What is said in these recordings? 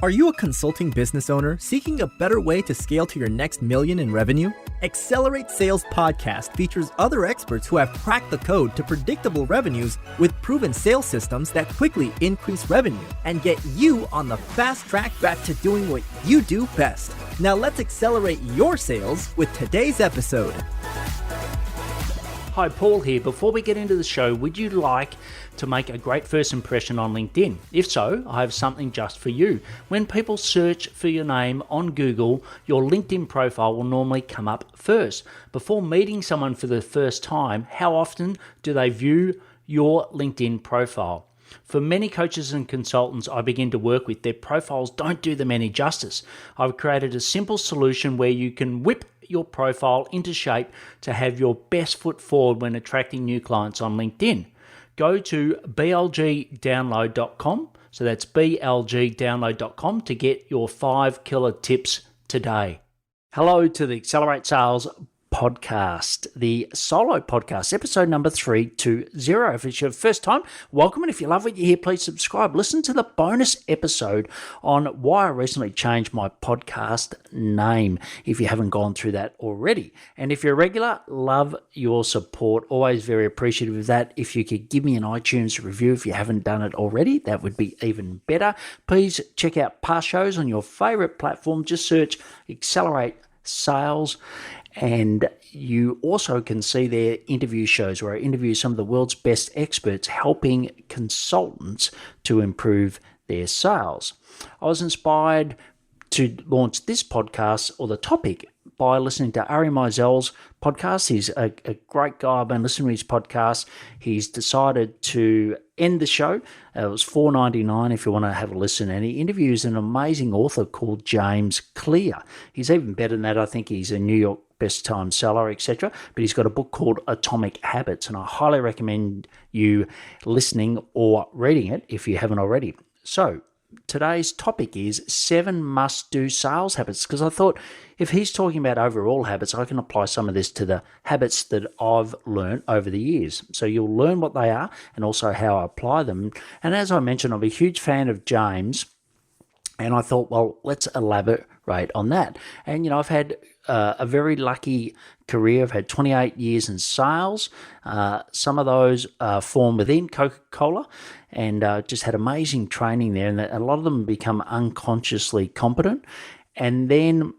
Are you a consulting business owner seeking a better way to scale to your next million in revenue? Accelerate Sales Podcast features other experts who have cracked the code to predictable revenues with proven sales systems that quickly increase revenue and get you on the fast track back to doing what you do best. Now let's accelerate your sales with today's episode. Hi, Paul here. Before we get into the show, would you like to make a great first impression on LinkedIn? If so, I have something just for you. When people search for your name on Google, your LinkedIn profile will normally come up first. Before meeting someone for the first time, how often do they view your LinkedIn profile? For many coaches and consultants I begin to work with, their profiles don't do them any justice. I've created a simple solution where you can whip your profile into shape to have your best foot forward when attracting new clients on LinkedIn. Go to blgdownload.com, so that's blgdownload.com to get your 5 killer tips today. Hello to the Accelerate Sales podcast, the solo podcast, episode number 320. If it's your first time, welcome. And if you love what you hear, please subscribe. Listen to the bonus episode on why I recently changed my podcast name, if you haven't gone through that already. And if you're a regular, love your support. Always very appreciative of that. If you could give me an iTunes review if you haven't done it already, that would be even better. Please check out past shows on your favorite platform. Just search Accelerate Sales. And you also can see their interview shows where I interview some of the world's best experts helping consultants to improve their sales. I was inspired to launch this podcast, or the topic, by listening to Ari Meisel's podcast. He's a great guy. I've been listening to his podcast. He's decided to end the show. It was $4.99 if you want to have a listen. And he interviews an amazing author called James Clear. He's even better than that. I think he's a New York best time seller, etc. But he's got a book called Atomic Habits, and I highly recommend you listening or reading it if you haven't already. So today's topic is 7 must-do sales habits, because I thought if he's talking about overall habits, I can apply some of this to the habits that I've learned over the years. So you'll learn what they are and also how I apply them. And as I mentioned, I'm a huge fan of James, and I thought, well, let's elaborate on that. And, I've had a very lucky career. I've had 28 years in sales. Some of those form within Coca-Cola, and just had amazing training there. And a lot of them become unconsciously competent. And then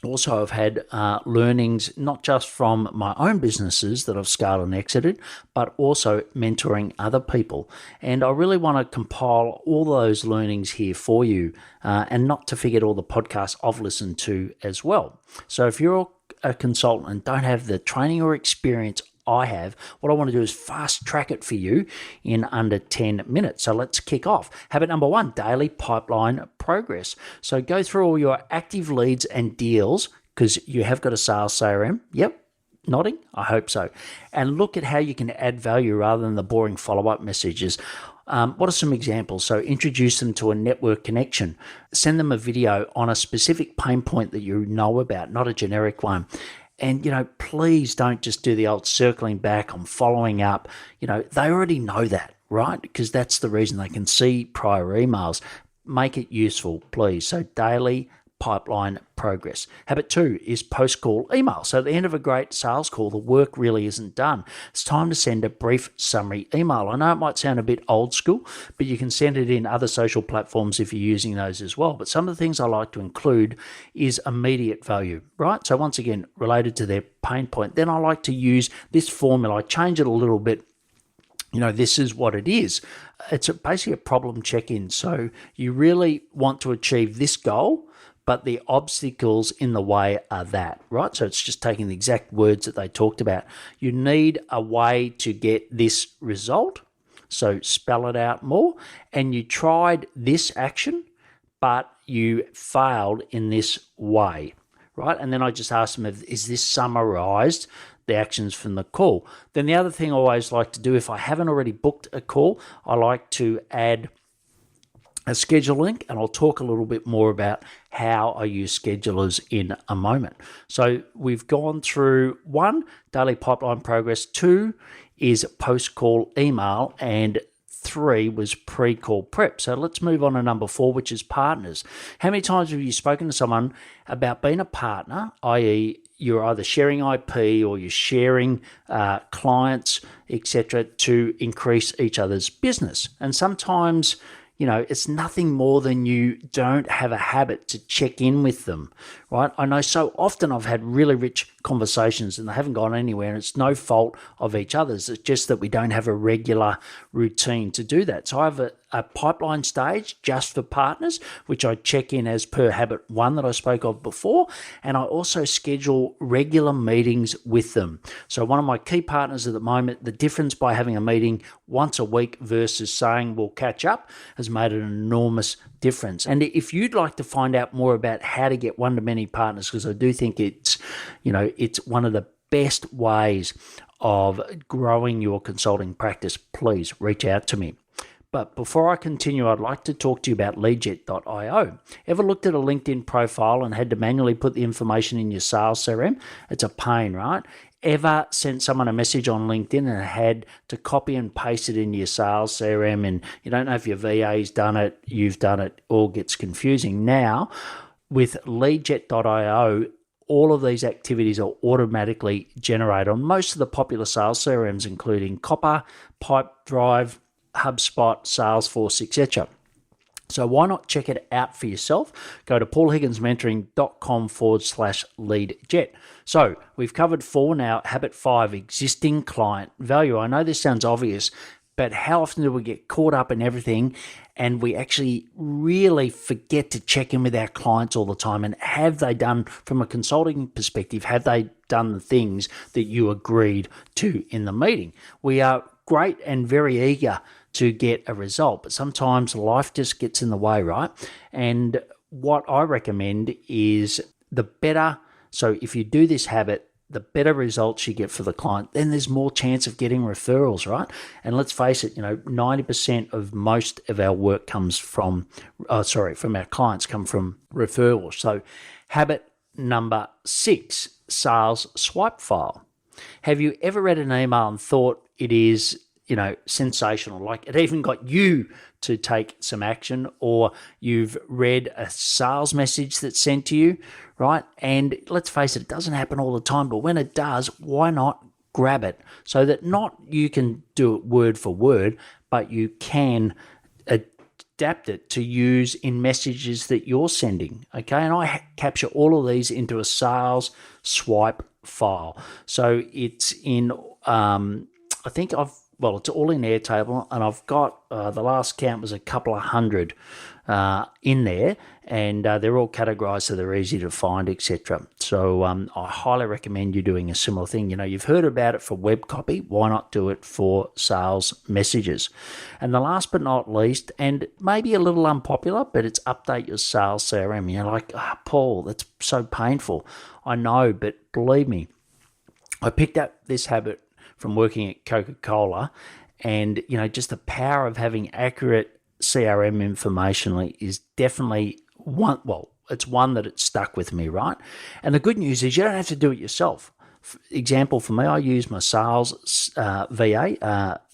also I've had learnings not just from my own businesses that I've scaled and exited, but also mentoring other people. And I really want to compile all those learnings here for you, and not to forget all the podcasts I've listened to as well. So if you're a consultant and don't have the training or experience I have, what I want to do is fast track it for you in under 10 minutes. So let's kick off. Habit number 1, daily pipeline progress. So go through all your active leads and deals, because you have got a sales CRM. Yep. Nodding? I hope so. And look at how you can add value rather than the boring follow-up messages. What are some examples? So introduce them to a network connection. Send them a video on a specific pain point that you know about, not a generic one. And, please don't just do the old circling back on following up. They already know that, right? Because that's the reason they can see prior emails. Make it useful, please. So daily pipeline progress. Habit 2 is post-call email. So at the end of a great sales call, the work really isn't done. It's time to send a brief summary email. I know it might sound a bit old school, but you can send it in other social platforms if you're using those as well. But some of the things I like to include is immediate value, right? So once again, related to their pain point. Then I like to use this formula. I change it a little bit. This is what it is. It's basically a problem check-in. So you really want to achieve this goal, but the obstacles in the way are that, right? So it's just taking the exact words that they talked about. You need a way to get this result, so spell it out more. And you tried this action, but you failed in this way, right? And then I just asked them, is this summarized, the actions from the call? Then the other thing I always like to do, if I haven't already booked a call, I like to add a schedule link, and I'll talk a little bit more about how I use schedulers in a moment. So we've gone through 1, daily pipeline progress. 2 is post-call email, and 3 was pre-call prep. So let's move on to number 4, which is partners. How many times have you spoken to someone about being a partner, i.e., you're either sharing IP or you're sharing clients, etc., to increase each other's business? And sometimes, it's nothing more than you don't have a habit to check in with them, right? I know so often I've had really rich conversations and they haven't gone anywhere, and it's no fault of each other's. It's just that we don't have a regular routine to do that. So I have a pipeline stage just for partners, which I check in as per habit 1 that I spoke of before. And I also schedule regular meetings with them. So one of my key partners at the moment, the difference by having a meeting once a week versus saying we'll catch up has made an enormous difference. And if you'd like to find out more about how to get one-to-many partners, because I do think it's one of the best ways of growing your consulting practice, please reach out to me. But before I continue, I'd like to talk to you about leadjet.io. Ever looked at a LinkedIn profile and had to manually put the information in your sales CRM? It's a pain, right? Ever sent someone a message on LinkedIn and had to copy and paste it into your sales CRM, and you don't know if your VA's done it, you've done it, all gets confusing. Now, with leadjet.io, all of these activities are automatically generated on most of the popular sales CRMs, including Copper, Pipedrive, HubSpot, Salesforce, etc. So why not check it out for yourself? Go to paulhigginsmentoring.com/leadjet. So we've covered 4 now. Habit 5, existing client value. I know this sounds obvious, but how often do we get caught up in everything and we actually really forget to check in with our clients all the time? And have they done, from a consulting perspective, have they done the things that you agreed to in the meeting? We are great and very eager to get a result, but sometimes life just gets in the way, right? And what I recommend is the better, so if you do this habit, the better results you get for the client, then there's more chance of getting referrals, right? And let's face it, 90% of most of our work comes from our clients come from referrals. So habit number 6, sales swipe file. Have you ever read an email and thought it is sensational, like it even got you to take some action, or you've read a sales message that's sent to you, right? And let's face it, it doesn't happen all the time, but when it does, why not grab it so that not you can do it word for word, but you can adapt it to use in messages that you're sending, okay? And I capture all of these into a sales swipe file. So it's in, it's all in Airtable, and I've got, the last count was a couple of hundred in there, and they're all categorized so they're easy to find, etc. So I highly recommend you doing a similar thing. You've heard about it for web copy. Why not do it for sales messages? And the last but not least, and maybe a little unpopular, but it's update your sales CRM. You're like, Paul, that's so painful. I know, but believe me, I picked up this habit from working at Coca-Cola, and just the power of having accurate CRM information is definitely it's one that it stuck with me, right? And the good news is you don't have to do it yourself. Example for me, I use my sales VA,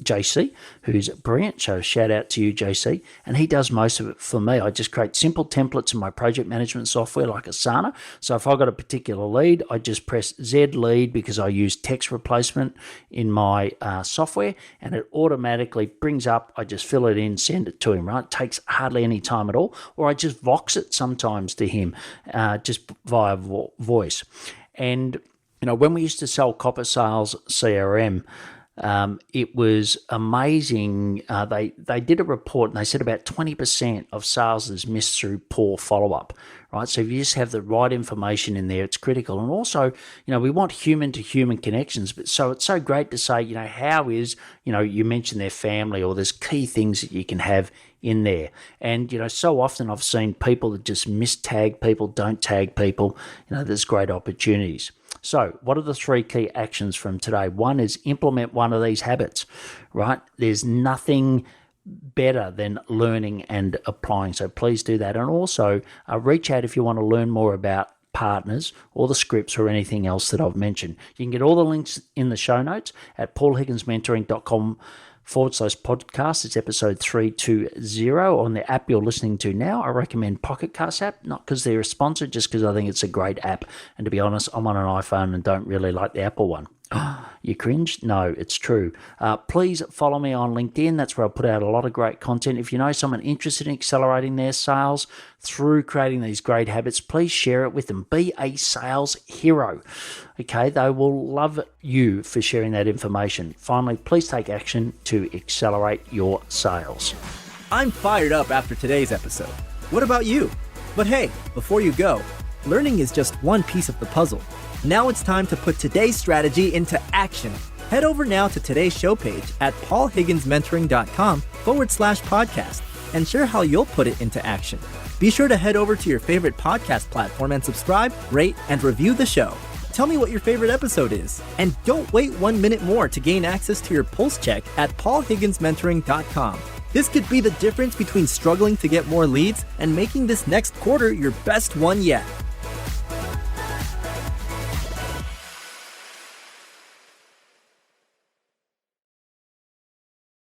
JC, who's brilliant. So shout out to you, JC. And he does most of it for me. I just create simple templates in my project management software like Asana. So if I've got a particular lead, I just press Z lead because I use text replacement in my software, and it automatically brings up, I just fill it in, send it to him, right? It takes hardly any time at all. Or I just vox it sometimes to him just via voice. And when we used to sell Copper Sales CRM, it was amazing. They did a report and they said about 20% of sales is missed through poor follow-up, right? So if you just have the right information in there, it's critical. And also, we want human-to-human connections. But so it's so great to say, how is, you mentioned their family, or there's key things that you can have in there. And, so often I've seen people that just mistag people, don't tag people. There's great opportunities. So what are the 3 key actions from today? 1 is implement one of these habits, right? There's nothing better than learning and applying. So please do that. And also reach out if you want to learn more about partners or the scripts or anything else that I've mentioned. You can get all the links in the show notes at paulhigginsmentoring.com /podcast. It's episode 320 on the app you're listening to now. I recommend Pocket Cast app, not because they're a sponsor, just because I think it's a great app. And to be honest, I'm on an iPhone and don't really like the Apple one. You cringe? No, it's true. Please follow me on LinkedIn. That's where I put out a lot of great content. If you know someone interested in accelerating their sales through creating these great habits, please share it with them. Be a sales hero. Okay, they will love you for sharing that information. Finally, please take action to accelerate your sales. I'm fired up after today's episode. What about you? But hey, before you go, learning is just one piece of the puzzle. Now it's time to put today's strategy into action. Head over now to today's show page at paulhigginsmentoring.com/podcast and share how you'll put it into action. Be sure to head over to your favorite podcast platform and subscribe, rate, and review the show. Tell me what your favorite episode is. And don't wait 1 minute more to gain access to your pulse check at paulhigginsmentoring.com. This could be the difference between struggling to get more leads and making this next quarter your best one yet.